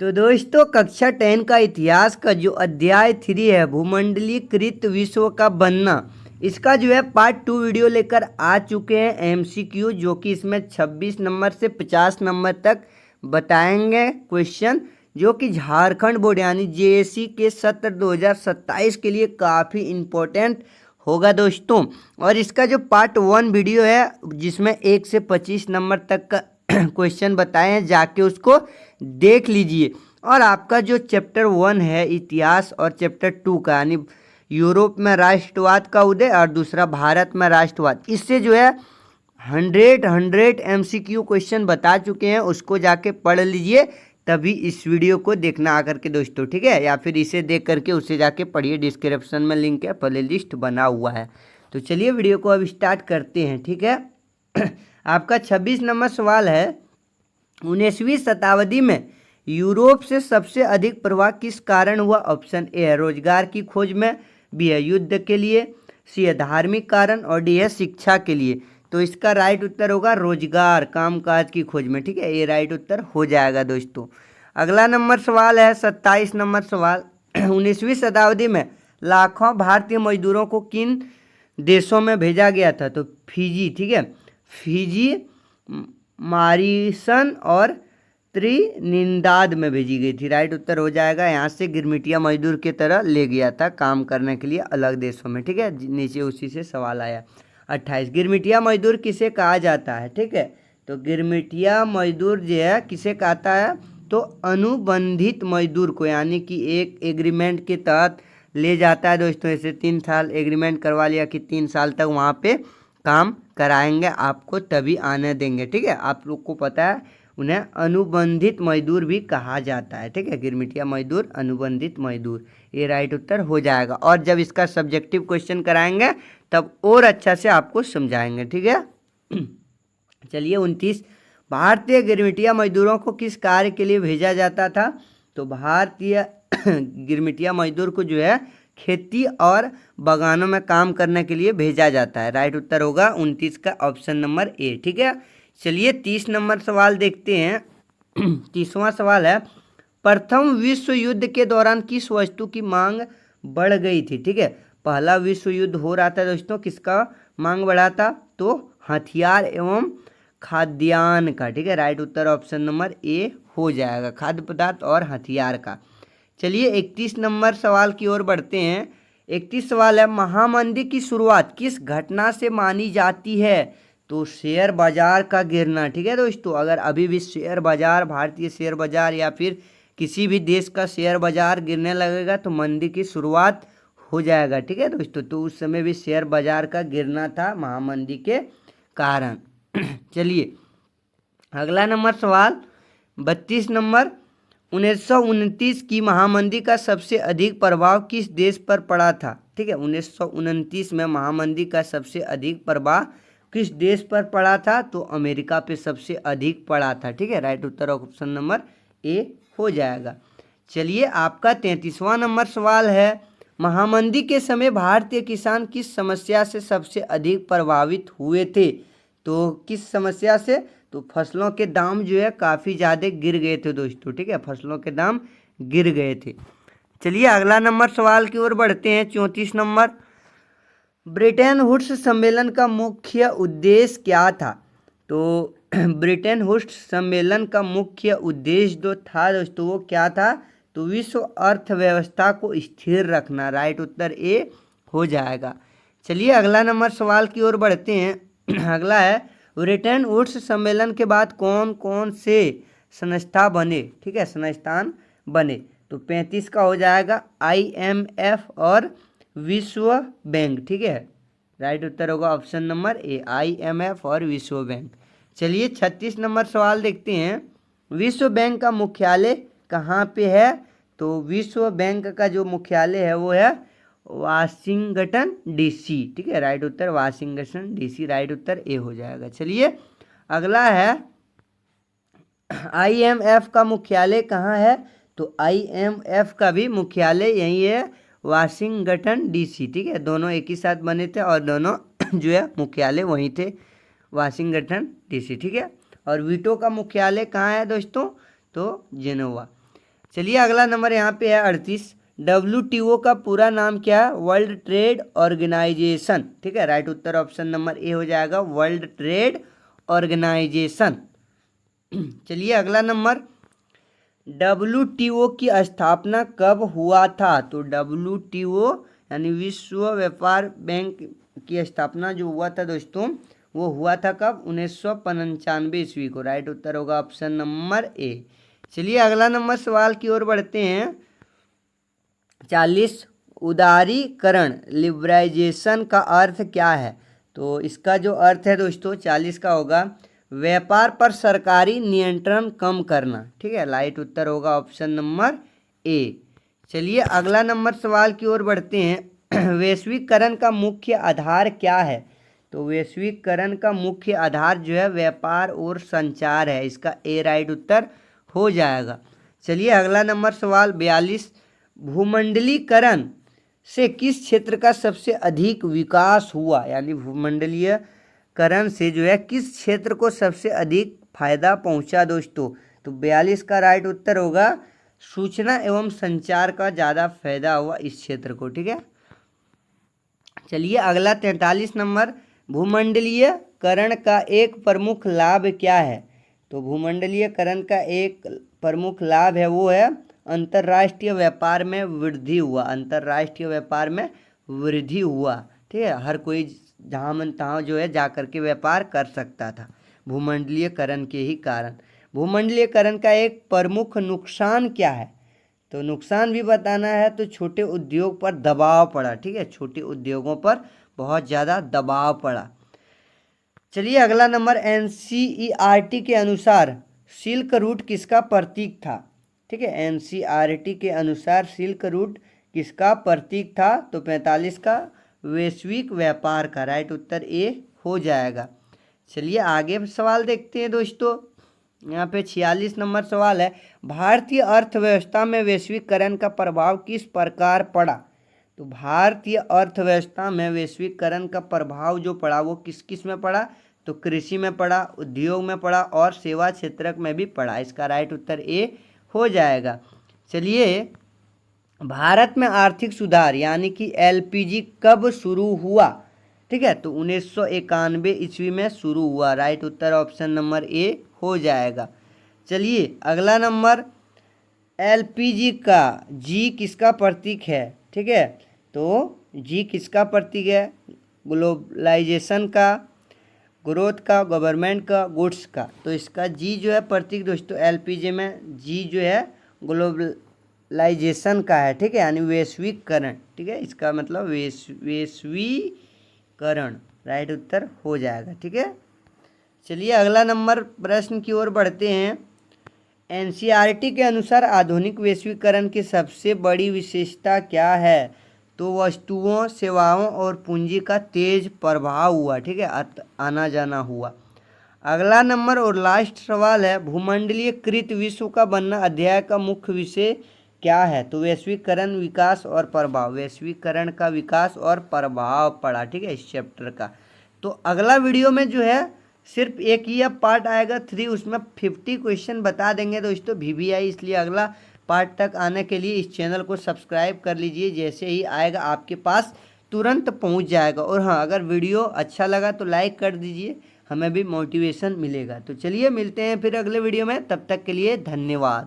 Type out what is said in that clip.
तो दोस्तों कक्षा 10 का इतिहास का जो अध्याय 3 है भूमंडलीकृत विश्व का बनना, इसका जो है पार्ट 2 वीडियो लेकर आ चुके हैं एमसीक्यू, जो कि इसमें 26 नंबर से 50 नंबर तक बताएंगे क्वेश्चन, जो कि झारखंड बोर्ड यानी जेएसी के सत्र 2027 के लिए काफ़ी इम्पोर्टेंट होगा दोस्तों। और इसका जो पार्ट 1 वीडियो है जिसमें 1 से 25 नंबर तक का क्वेश्चन बताए हैं, जाके उसको देख लीजिए। और आपका जो चैप्टर 1 है इतिहास और चैप्टर 2 का यानी यूरोप में राष्ट्रवाद का उदय और दूसरा भारत में राष्ट्रवाद, इससे जो है 100 एमसीक्यू क्वेश्चन बता चुके हैं, उसको जाके पढ़ लीजिए, तभी इस वीडियो को देखना आकर के दोस्तों, ठीक है। या फिर इसे देख करके उसे जाके पढ़िए, डिस्क्रिप्शन में लिंक है, प्ले लिस्ट बना हुआ है। तो चलिए वीडियो को अब स्टार्ट करते हैं, ठीक है। आपका 26 नंबर सवाल है, 19वीं शताब्दी में यूरोप से सबसे अधिक प्रवाह किस कारण हुआ? ऑप्शन ए है रोजगार की खोज में, बी है युद्ध के लिए, सी है धार्मिक कारण और डी है शिक्षा के लिए। तो इसका राइट उत्तर होगा रोजगार, कामकाज की खोज में, ठीक है। ये राइट उत्तर हो जाएगा दोस्तों। अगला नंबर सवाल है 27 नंबर सवाल, 19वीं शताब्दी में लाखों भारतीय मजदूरों को किन देशों में भेजा गया था? तो फिजी, ठीक है, फिजी, मॉरिशस और त्रिनिदाद में भेजी गई थी। राइट उत्तर हो जाएगा। यहाँ से गिरमिटिया मजदूर की तरह ले गया था काम करने के लिए अलग देशों में, ठीक है। नीचे उसी से सवाल आया 28, गिरमिटिया मजदूर किसे कहा जाता है? ठीक है, तो गिरमिटिया मजदूर जो है किसे कहता है? तो अनुबंधित मजदूर को, यानी कि एक एग्रीमेंट के तहत ले जाता है दोस्तों। ऐसे 3 साल एग्रीमेंट करवा लिया कि 3 साल तक वहाँ पे काम कराएंगे आपको, तभी आने देंगे, ठीक है। आप लोग को पता है उन्हें अनुबंधित मजदूर भी कहा जाता है, ठीक है। गिरमिटिया मजदूर, अनुबंधित मजदूर, ये राइट उत्तर हो जाएगा। और जब इसका सब्जेक्टिव क्वेश्चन कराएंगे तब और अच्छा से आपको समझाएंगे, ठीक है। चलिए 29, भारतीय गिरमिटिया मजदूरों को किस कार्य के लिए भेजा जाता था? तो भारतीय गिरमिटिया मजदूर को जो है खेती और बागानों में काम करने के लिए भेजा जाता है। राइट उत्तर होगा 29 का ऑप्शन नंबर ए, ठीक है। चलिए 30 नंबर सवाल देखते हैं। 30वां सवाल है, प्रथम विश्व युद्ध के दौरान किस वस्तु की मांग बढ़ गई थी? ठीक है, पहला विश्व युद्ध हो रहा था दोस्तों, किसका मांग बढ़ा था? तो हथियार एवं खाद्यान्न का, ठीक है। राइट उत्तर ऑप्शन नंबर ए हो जाएगा, खाद्य पदार्थ और हथियार का। चलिए 31 नंबर सवाल की ओर बढ़ते हैं। 31 सवाल है, महामंदी की शुरुआत किस घटना से मानी जाती है? तो शेयर बाजार का गिरना, ठीक है दोस्तों। अगर अभी भी शेयर बाजार, भारतीय शेयर बाजार या फिर किसी भी देश का शेयर बाजार गिरने लगेगा तो मंदी की शुरुआत हो जाएगा, ठीक है दोस्तों। तो उस समय भी शेयर बाजार का गिरना था महामंदी के कारण। चलिए अगला नंबर सवाल 32 नंबर, 1929 की महामंदी का सबसे अधिक प्रभाव किस देश पर पड़ा था? ठीक है, 1929 में महामंदी का सबसे अधिक प्रभाव किस देश पर पड़ा था? तो अमेरिका पे सबसे अधिक पड़ा था, ठीक है। राइट उत्तर ऑप्शन नंबर ए हो जाएगा। चलिए आपका 33वां नंबर सवाल है, महामंदी के समय भारतीय किसान किस समस्या से सबसे अधिक प्रभावित हुए थे? तो किस समस्या से? तो फसलों के दाम जो है काफ़ी ज़्यादा गिर गए थे दोस्तों, ठीक है, फसलों के दाम गिर गए थे। चलिए अगला नंबर सवाल की ओर बढ़ते हैं। 34 नंबर, ब्रिटेन वुड्स सम्मेलन का मुख्य उद्देश्य क्या था? तो ब्रिटेन वुड्स सम्मेलन का मुख्य उद्देश्य जो था दोस्तों वो क्या था? तो विश्व अर्थव्यवस्था को स्थिर रखना। राइट उत्तर ए हो जाएगा। चलिए अगला नंबर सवाल की ओर बढ़ते हैं। अगला है, ब्रिटेन वुड्स सम्मेलन के बाद कौन कौन से संस्था बने? ठीक है, संस्थान बने। तो 35 का हो जाएगा IMF और विश्व बैंक, ठीक है। राइट उत्तर होगा ऑप्शन नंबर ए, IMF और विश्व बैंक। चलिए 36 नंबर सवाल देखते हैं, विश्व बैंक का मुख्यालय कहाँ पे है? तो विश्व बैंक का जो मुख्यालय है वो है वाशिंगटन DC, ठीक है। राइट उत्तर वाशिंगटन DC, राइट उत्तर ए हो जाएगा। चलिए अगला है, IMF का मुख्यालय कहाँ है? तो IMF का भी मुख्यालय यही है, वाशिंगटन DC, ठीक है। दोनों एक ही साथ बने थे और दोनों जो है मुख्यालय वहीं थे, वाशिंगटन DC, ठीक है। और वीटो का मुख्यालय कहाँ है दोस्तों? तो जेनेवा। चलिए अगला नंबर यहाँ पे है 38। WTO का पूरा नाम क्या है? World trade organisation. ठीक है, राइट उत्तर ऑप्शन नंबर ए हो जाएगा, वर्ल्ड ट्रेड ऑर्गेनाइजेशन। चलिए अगला नंबर, WTO की स्थापना कब हुआ था? तो WTO यानी विश्व व्यापार बैंक की स्थापना जो हुआ था दोस्तों, वो हुआ था कब? 1995 ईस्वी को। राइट उत्तर होगा ऑप्शन नंबर ए। चलिए अगला नंबर सवाल की ओर बढ़ते हैं। 40, उदारीकरण लिबराइजेशन का अर्थ क्या है? तो इसका जो अर्थ है दोस्तों 40 का होगा व्यापार पर सरकारी नियंत्रण कम करना। ठीक है, राइट उत्तर होगा ऑप्शन नंबर ए। चलिए अगला नंबर सवाल की ओर बढ़ते हैं। वैश्वीकरण का मुख्य आधार क्या है? तो वैश्वीकरण का मुख्य आधार जो है व्यापार और संचार है, इसका ए राइट उत्तर हो जाएगा। चलिए अगला नंबर सवाल 42, भूमंडलीकरण से किस क्षेत्र का सबसे अधिक विकास हुआ? यानी भूमंडलीकरण से जो है किस क्षेत्र को सबसे अधिक फायदा पहुंचा दोस्तों? तो 42 का राइट उत्तर होगा सूचना एवं संचार का ज़्यादा फायदा हुआ इस क्षेत्र को। ठीक है, चलिए अगला 43 नंबर, भूमंडलीयकरण का एक प्रमुख लाभ क्या है? तो भूमंडलीयकरण का एक प्रमुख लाभ है वो है अंतर्राष्ट्रीय व्यापार में वृद्धि हुआ। अंतर्राष्ट्रीय व्यापार में वृद्धि हुआ। ठीक है, हर कोई जहाँ मन तहाँ जो है जा कर के व्यापार कर सकता था भूमंडलीयकरण के ही कारण। भूमंडलीयकरण का एक प्रमुख नुकसान क्या है? तो नुकसान भी बताना है। तो छोटे उद्योग पर दबाव पड़ा। ठीक है, छोटे उद्योगों पर बहुत ज़्यादा दबाव पड़ा। चलिए अगला नंबर, NCERT के अनुसार सिल्क रूट किसका प्रतीक था? ठीक है, NCERT के अनुसार सिल्क रूट किसका प्रतीक था? तो 45 का वैश्विक व्यापार का। राइट उत्तर ए हो जाएगा। चलिए आगे सवाल देखते हैं दोस्तों। यहाँ पे 46 नंबर सवाल है, भारतीय अर्थव्यवस्था में वैश्वीकरण का प्रभाव किस प्रकार पड़ा? तो भारतीय अर्थव्यवस्था में वैश्वीकरण का प्रभाव जो पड़ा वो किस किस में पड़ा? तो कृषि में पड़ा, उद्योग में पड़ा और सेवा क्षेत्र में भी पड़ा। इसका राइट उत्तर ए हो जाएगा। चलिए भारत में आर्थिक सुधार यानी कि LPG कब शुरू हुआ? ठीक है, तो 1991 ईस्वी में शुरू हुआ। राइट उत्तर ऑप्शन नंबर ए हो जाएगा। चलिए अगला नंबर, LPG का जी किसका प्रतीक है? ठीक है, तो जी किसका प्रतीक है? ग्लोबलाइजेशन का, ग्रोथ का, गवर्नमेंट का, गुड्स का। तो इसका जी जो है प्रतीक दोस्तों LPG में जी जो है ग्लोबलाइजेशन का है। ठीक है, यानी वैश्वीकरण। ठीक है, इसका मतलब वैश्वीकरण। राइट उत्तर हो जाएगा। ठीक है, चलिए अगला नंबर प्रश्न की ओर बढ़ते हैं। NCERT के अनुसार आधुनिक वैश्वीकरण की सबसे बड़ी विशेषता क्या है? तो वस्तुओं, सेवाओं और पूंजी का तेज प्रभाव हुआ। ठीक है, आना जाना हुआ। अगला नंबर और लास्ट सवाल है, भूमंडलीकृत विश्व का बनना अध्याय का मुख्य विषय क्या है? तो वैश्वीकरण, विकास और प्रभाव। वैश्वीकरण का विकास और प्रभाव पड़ा। ठीक है, इस चैप्टर का। तो अगला वीडियो में जो है सिर्फ एक ही अब पार्ट आएगा 3, उसमें 50 क्वेश्चन बता देंगे दोस्तों VVI। इसलिए अगला पार्ट तक आने के लिए इस चैनल को सब्सक्राइब कर लीजिए, जैसे ही आएगा आपके पास तुरंत पहुंच जाएगा। और हाँ, अगर वीडियो अच्छा लगा तो लाइक कर दीजिए, हमें भी मोटिवेशन मिलेगा। तो चलिए मिलते हैं फिर अगले वीडियो में, तब तक के लिए धन्यवाद।